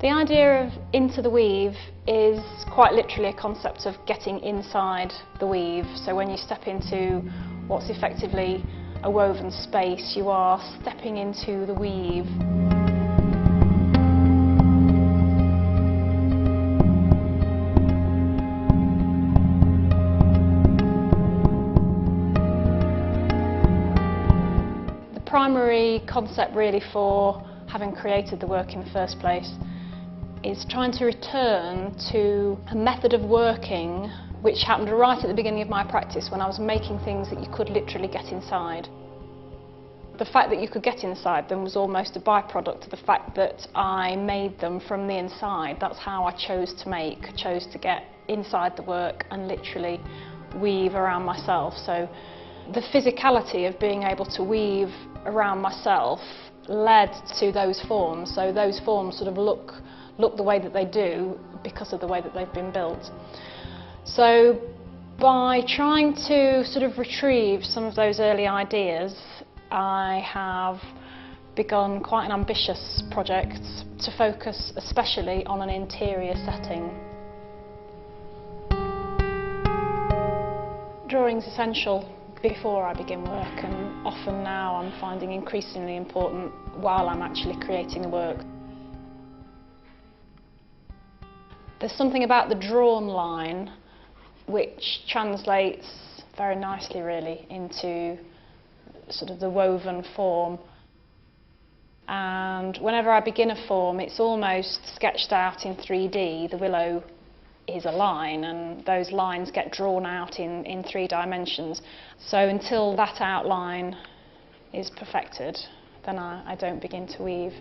The idea of Into the Weave is quite literally a concept of getting inside the weave. So when you step into what's effectively a woven space, you are stepping into the weave. The primary concept really for having created the work in the first place is trying to return to a method of working which happened right at the beginning of my practice, when I was making things that you could literally get inside. The fact that you could get inside them was almost a byproduct of the fact that I made them from the inside. That's how I chose to make. I chose to get inside the work and literally weave around myself. So the physicality of being able to weave around myself led to those forms. So those forms sort of look the way that they do because of the way that they've been built. So by trying to sort of retrieve some of those early ideas, I have begun quite an ambitious project to focus especially on an interior setting. Drawing's essential before I begin work, and often now I'm finding increasingly important while I'm actually creating the work. There's something about the drawn line which translates very nicely really into sort of the woven form, and whenever I begin a form it's almost sketched out in 3D. The willow is a line and those lines get drawn out in 3 dimensions. So until that outline is perfected, then I don't begin to weave.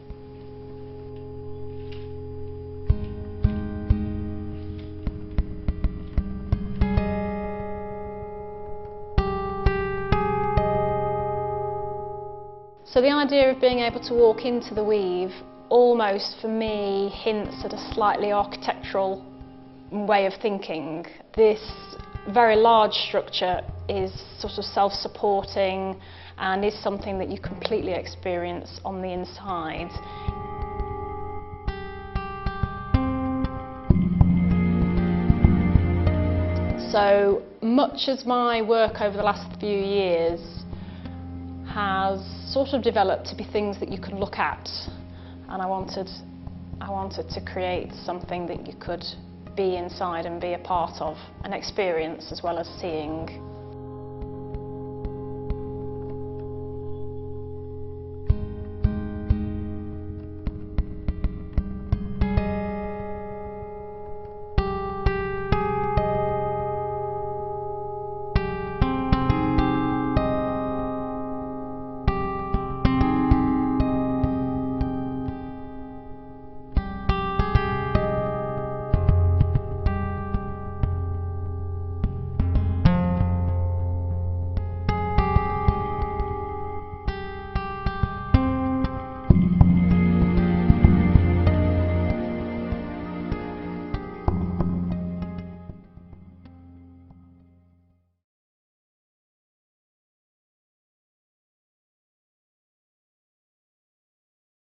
So the idea of being able to walk into the weave almost for me hints at a slightly architectural way of thinking. This very large structure is sort of self-supporting and is something that you completely experience on the inside. So much as my work over the last few years has sort of developed to be things that you can look at, and I wanted to create something that you could be inside and be a part of, an experience as well as seeing.